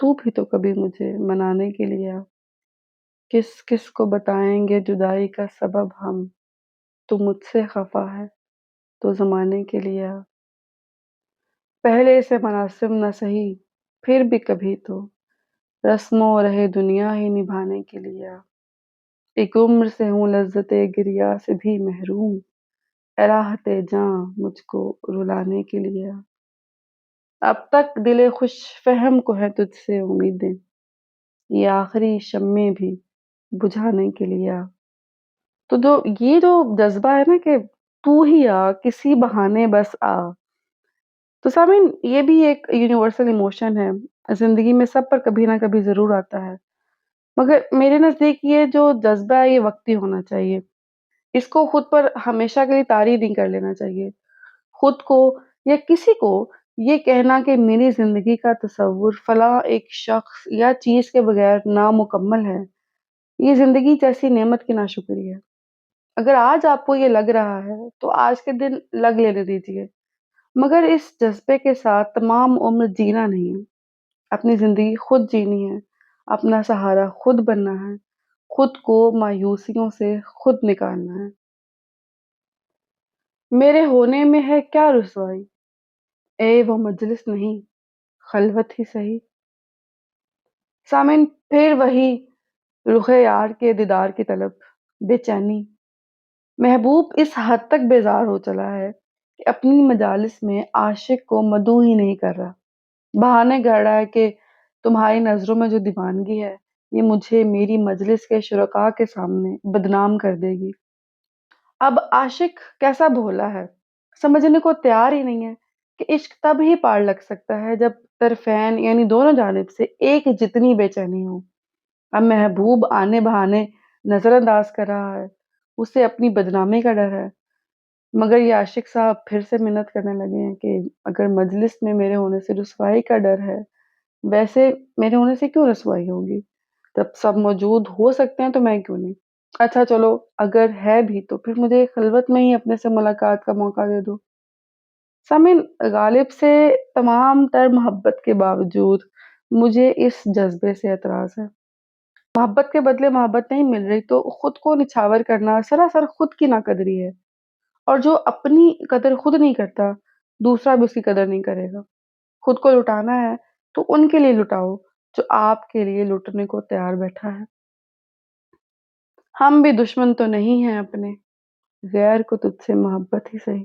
تو بھی تو کبھی مجھے منانے کے لیے آ، کس کس کو بتائیں گے جدائی کا سبب ہم، تو مجھ سے خفا ہے تو زمانے کے لیے آ، پہلے سے مناسب نہ سہی پھر بھی کبھی تو رسموں رہے دنیا ہی نبھانے کے لیے آ، ایک عمر سے ہوں لذت گریا سے بھی محروم، اے راحت جاں مجھ کو رلانے کے لیے آ، اب تک دل خوش فہم کو ہے تجھ سے امیدیں، یہ آخری شمع بھی بجھانے کے لیے آ، تو جو یہ جو جذبہ ہے نا کہ تو ہی آ کسی بہانے بس آ، تو سامعین یہ بھی ایک یونیورسل ایموشن ہے، زندگی میں سب پر کبھی نہ کبھی ضرور آتا ہے، مگر میرے نزدیک یہ جو جذبہ ہے یہ وقتی ہونا چاہیے، اس کو خود پر ہمیشہ کے لیے طاری نہیں کر لینا چاہیے، خود کو یا کسی کو یہ کہنا کہ میری زندگی کا تصور فلاں ایک شخص یا چیز کے بغیر نامکمل ہے، یہ زندگی جیسی نعمت کی ناشکری ہے۔ اگر آج آپ کو یہ لگ رہا ہے تو آج کے دن لگ لینے دیجیے، مگر اس جذبے کے ساتھ تمام عمر جینا نہیں ہے، اپنی زندگی خود جینی ہے، اپنا سہارا خود بننا ہے، خود کو مایوسیوں سے خود نکالنا ہے۔ میرے ہونے میں ہے کیا رسوائی، اے وہ مجلس نہیں خلوت ہی سہی۔ سامن پھر وہی رخ یار کے دیدار کی طلب، بے چینی، محبوب اس حد تک بیزار ہو چلا ہے کہ اپنی مجالس میں عاشق کو مدعو ہی نہیں کر رہا، بہانے گھڑ رہا ہے کہ تمہاری نظروں میں جو دیوانگی ہے یہ مجھے میری مجلس کے شرکاء کے سامنے بدنام کر دے گی۔ اب عاشق کیسا بھولا ہے، سمجھنے کو تیار ہی نہیں ہے کہ عشق تب ہی پار لگ سکتا ہے جب طرفین یعنی دونوں جانب سے ایک جتنی بے چینی ہو۔ اب محبوب آنے بہانے نظر انداز کر رہا ہے، اسے اپنی بدنامی کا ڈر ہے، مگر یہ عاشق صاحب پھر سے منت کرنے لگے ہیں کہ اگر مجلس میں میرے ہونے سے رسوائی کا ڈر ہے، ویسے میرے ہونے سے کیوں رسوائی ہوگی، جب سب موجود ہو سکتے ہیں تو میں کیوں نہیں؟ اچھا چلو اگر ہے بھی تو پھر مجھے خلوت میں ہی اپنے سے ملاقات کا موقع دے دو۔ سامن غالب سے تمام تر محبت کے باوجود مجھے اس جذبے سے اعتراض ہے، محبت کے بدلے محبت نہیں مل رہی تو خود کو نچھاور کرنا سراسر خود کی ناقدری ہے، اور جو اپنی قدر خود نہیں کرتا دوسرا بھی اس کی قدر نہیں کرے گا۔ خود کو لٹانا ہے تو ان کے لیے لٹاؤ جو آپ کے لیے لٹنے کو تیار بیٹھا ہے۔ ہم بھی دشمن تو نہیں ہیں اپنے، غیر کو تجھ سے محبت ہی سہی۔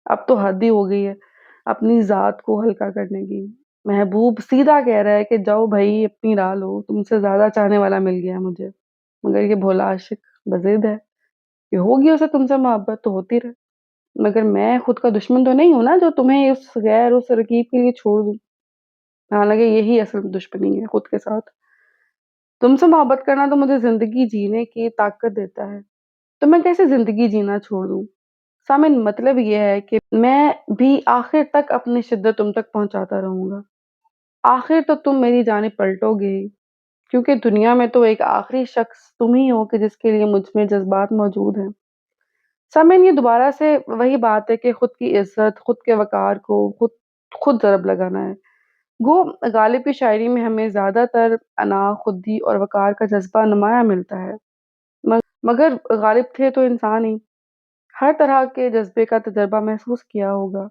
اب تو حد ہی ہو گئی ہے اپنی ذات کو ہلکا کرنے کی، محبوب سیدھا کہہ رہا ہے کہ جاؤ بھائی اپنی راہ لو، تم سے زیادہ چاہنے والا مل گیا مجھے، مگر یہ بھولا عاشق بضد ہے کہ ہوگی اسے تم سے محبت تو ہوتی رہے، مگر میں خود کا دشمن تو نہیں ہوں نا جو تمہیں اس غیر اس رقیب کے لیے چھوڑ دوں، حالانکہ یہی اصل دشمنی ہے خود کے ساتھ۔ تم سے محبت کرنا تو مجھے زندگی جینے کی طاقت دیتا ہے، تو میں کیسے زندگی جینا چھوڑ دوں؟ سامن مطلب یہ ہے کہ میں بھی آخر تک اپنی شدت تم تک پہنچاتا رہوں گا، آخر تو تم میری جانب پلٹو گے ہی، کیونکہ دنیا میں تو ایک آخری شخص تم ہی ہو کہ جس کے لیے مجھ میں جذبات موجود ہیں۔ سامعین یہ دوبارہ سے وہی بات ہے کہ خود کی عزت خود کے وقار کو خود ضرب لگانا ہے، گو غالب کی شاعری میں ہمیں زیادہ تر انا خودی اور وقار کا جذبہ نمایاں ملتا ہے، مگر غالب تھے تو انسان ہی، ہر طرح کے جذبے کا تجربہ محسوس کیا ہوگا،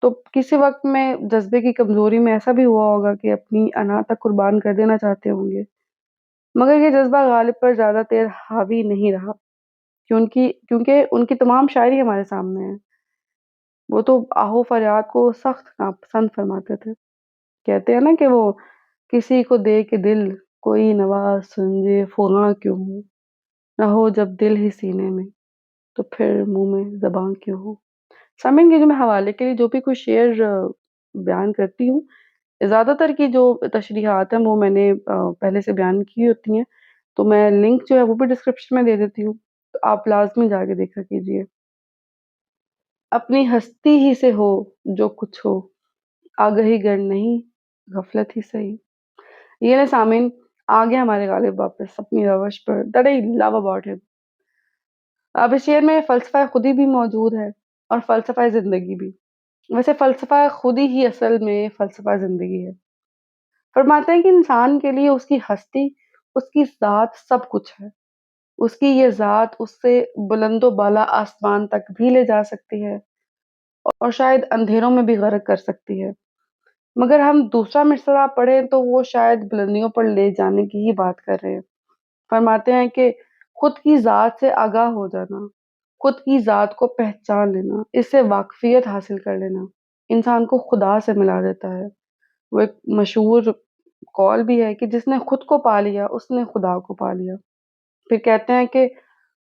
تو کسی وقت میں جذبے کی کمزوری میں ایسا بھی ہوا ہوگا کہ اپنی انا تک قربان کر دینا چاہتے ہوں گے، مگر یہ جذبہ غالب پر زیادہ دیر حاوی نہیں رہا، کیونکہ ان کی تمام شاعری ہمارے سامنے ہے، وہ تو آہو فریاد کو سخت ناپسند فرماتے تھے، کہتے ہیں نا کہ وہ کسی کو دے کے دل کوئی نواز سنجے فغاں کیوں ہو، نہ ہو جب دل ہی سینے میں تو پھر منہ میں زباں کیوں ہو۔ سامعین کے جو میں حوالے کے لیے جو بھی کوئی شعر بیان کرتی ہوں، زیادہ تر کی جو تشریحات ہیں وہ میں نے پہلے سے بیان کی ہوتی ہیں، تو میں لنک جو ہے وہ بھی ڈسکرپشن میں دے دیتی ہوں، تو آپ لازمی جا کے دیکھا کیجیے۔ اپنی ہستی ہی سے ہو جو کچھ ہو، آگہی گر نہیں غفلت ہی سہی۔ یہ نا سامعین آگے ہمارے غالب واپس اپنی روش پر that I love about him۔ اب اس شعر میں فلسفہ خودی بھی موجود ہے اور فلسفہ زندگی بھی، ویسے فلسفہ خودی ہی اصل میں فلسفہ زندگی ہے۔ فرماتے ہیں کہ انسان کے لیے اس کی ہستی، اس کی ذات سب کچھ ہے۔ اس کی یہ ذات اس سے بلند و بالا آسمان تک بھی لے جا سکتی ہے اور شاید اندھیروں میں بھی غرق کر سکتی ہے۔ مگر ہم دوسرا مصرع پڑھیں تو وہ شاید بلندیوں پر لے جانے کی ہی بات کر رہے ہیں۔ فرماتے ہیں کہ خود کی ذات سے آگاہ ہو جانا، خود کی ذات کو پہچان لینا، اس سے واقفیت حاصل کر لینا، انسان کو خدا سے ملا دیتا ہے۔ وہ ایک مشہور قول بھی ہے کہ جس نے خود کو پا لیا اس نے خدا کو پا لیا۔ پھر کہتے ہیں کہ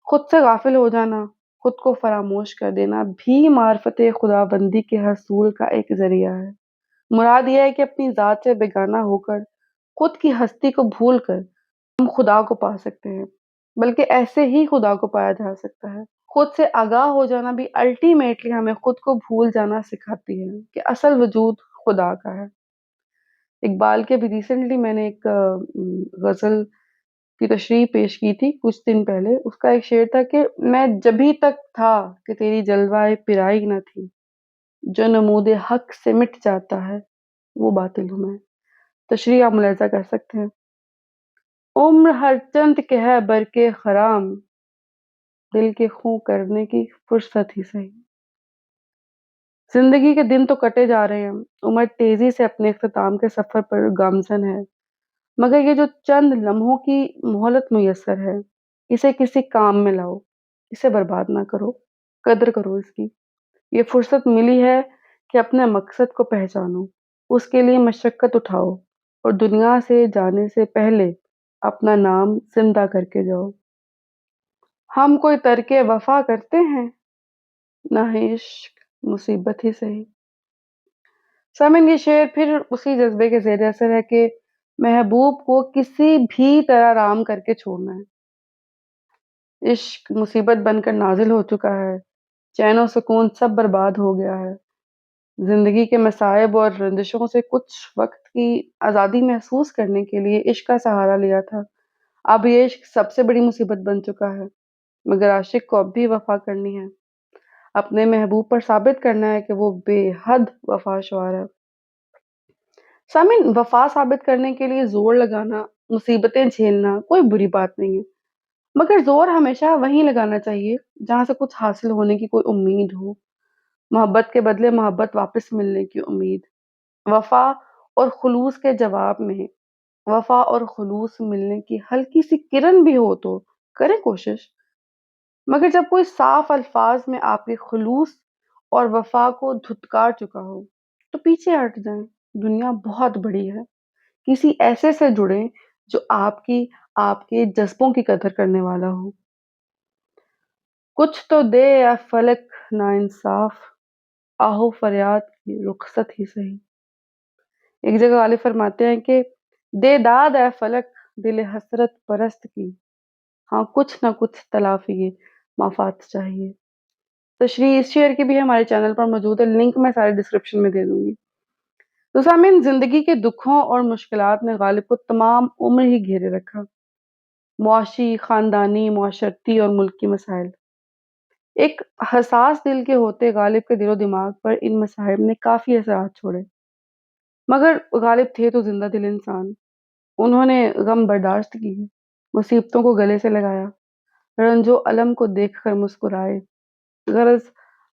خود سے غافل ہو جانا، خود کو فراموش کر دینا بھی معرفت خدا بندی کے حصول کا ایک ذریعہ ہے۔ مراد یہ ہے کہ اپنی ذات سے بیگانہ ہو کر، خود کی ہستی کو بھول کر ہم خدا کو پا سکتے ہیں، بلکہ ایسے ہی خدا کو پایا جا سکتا ہے۔ خود سے آگاہ ہو جانا بھی الٹیمیٹلی ہمیں خود کو بھول جانا سکھاتی ہے کہ اصل وجود خدا کا ہے۔ اقبال کے بھی ریسنٹلی میں نے ایک غزل کی تشریح پیش کی تھی کچھ دن پہلے۔ اس کا ایک شعر تھا کہ میں جبھی تک تھا کہ تیری جلوائے پیرائی نہ تھی، جو نمود حق سے مٹ جاتا ہے وہ باطل ہوں میں۔ تشریح آپ ملاحظہ کر سکتے ہیں۔ عمر ہر چند کے ہے برکے خرام، دل کے خوں کرنے کی فرصت ہی صحیح۔ زندگی کے دن تو کٹے جا رہے ہیں، عمر تیزی سے اپنے اختتام کے سفر پر گامزن ہے، مگر یہ جو چند لمحوں کی مہلت میسر ہے، اسے کسی کام میں لاؤ، اسے برباد نہ کرو، قدر کرو اس کی۔ یہ فرصت ملی ہے کہ اپنے مقصد کو پہچانو، اس کے لیے مشقت اٹھاؤ اور دنیا سے جانے سے پہلے اپنا نام زندہ کر کے جاؤ۔ ہم کوئی ترک وفا کرتے ہیں، نہ عشق مصیبت ہی صحیح۔ سامن یہ شعر پھر اسی جذبے کے زیر اثر ہے کہ محبوب کو کسی بھی طرح رام کر کے چھوڑنا ہے۔ عشق مصیبت بن کر نازل ہو چکا ہے، چین و سکون سب برباد ہو گیا ہے۔ زندگی کے مصائب اور رنجشوں سے کچھ وقت کی آزادی محسوس کرنے کے لیے عشق کا سہارا لیا تھا، اب یہ عشق سب سے بڑی مصیبت بن چکا ہے۔ مگر عاشق کو اب بھی وفا کرنی ہے، اپنے محبوب پر ثابت کرنا ہے کہ وہ بے حد وفا شعار ہے۔ سامعین، وفا ثابت کرنے کے لیے زور لگانا، مصیبتیں جھیلنا کوئی بری بات نہیں ہے، مگر زور ہمیشہ وہیں لگانا چاہیے جہاں سے کچھ حاصل ہونے کی کوئی امید ہو، محبت کے بدلے محبت واپس ملنے کی امید۔ وفا اور خلوص کے جواب میں وفا اور خلوص ملنے کی ہلکی سی کرن بھی ہو تو کریں کوشش، مگر جب کوئی صاف الفاظ میں آپ کے خلوص اور وفا کو دھتکار چکا ہو تو پیچھے ہٹ جائیں۔ دنیا بہت بڑی ہے، کسی ایسے سے جڑیں جو آپ کے جذبوں کی قدر کرنے والا ہو۔ کچھ تو دے اے فلک نا انصاف، آہو فریاد کی رخصت ہی صحیح۔ ایک جگہ غالب فرماتے ہیں کہ دے داد اے فلک دل حسرت پرست کی، ہاں کچھ نہ کچھ تلافی مفاد چاہیے۔ تشریح اس شعر کی بھی ہمارے چینل پر موجود ہے، لنک میں سارے ڈسکرپشن میں دے دوں گی۔ تو سامعین، زندگی کے دکھوں اور مشکلات نے غالب کو تمام عمر ہی گھیرے رکھا، معاشی، خاندانی، معاشرتی اور ملکی مسائل۔ ایک حساس دل کے ہوتے غالب کے دل و دماغ پر ان مصائب نے کافی اثرات چھوڑے، مگر غالب تھے تو زندہ دل انسان۔ انہوں نے غم برداشت کیے، مصیبتوں کو گلے سے لگایا، رنج و الم کو دیکھ کر مسکرائے، غرض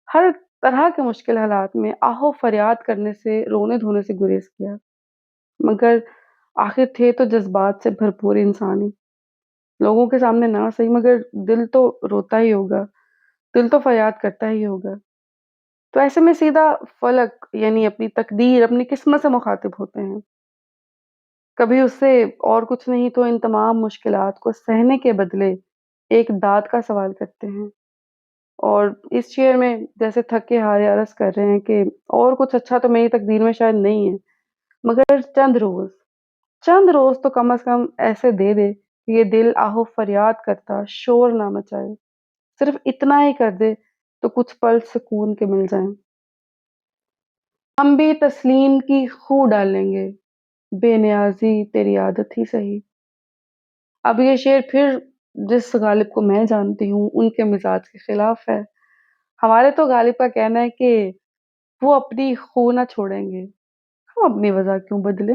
ہر طرح کے مشکل حالات میں آہو فریاد کرنے سے، رونے دھونے سے گریز کیا، مگر آخر تھے تو جذبات سے بھرپور انسان ہی۔ لوگوں کے سامنے نہ صحیح مگر دل تو روتا ہی ہوگا، دل تو فریاد کرتا ہی ہوگا۔ تو ایسے میں سیدھا فلک یعنی اپنی تقدیر، اپنی قسمت سے مخاطب ہوتے ہیں، کبھی اس سے اور کچھ نہیں تو ان تمام مشکلات کو سہنے کے بدلے ایک داد کا سوال کرتے ہیں۔ اور اس شعر میں جیسے تھکے ہارے عرض کر رہے ہیں کہ اور کچھ اچھا تو میری تقدیر میں شاید نہیں ہے، مگر چند روز تو کم از کم ایسے دے دے کہ یہ دل آہو فریاد کرتا شور نہ مچائے، صرف اتنا ہی کر دے تو کچھ پل سکون کے مل جائیں۔ ہم بھی تسلیم کی خو ڈالیں گے، بے نیازی تیری عادت ہی صحیح۔ اب یہ شعر پھر جس غالب کو میں جانتی ہوں ان کے مزاج کے خلاف ہے۔ ہمارے تو غالب کا کہنا ہے کہ وہ اپنی خو نہ چھوڑیں گے، ہم اپنی وضع کیوں بدلیں۔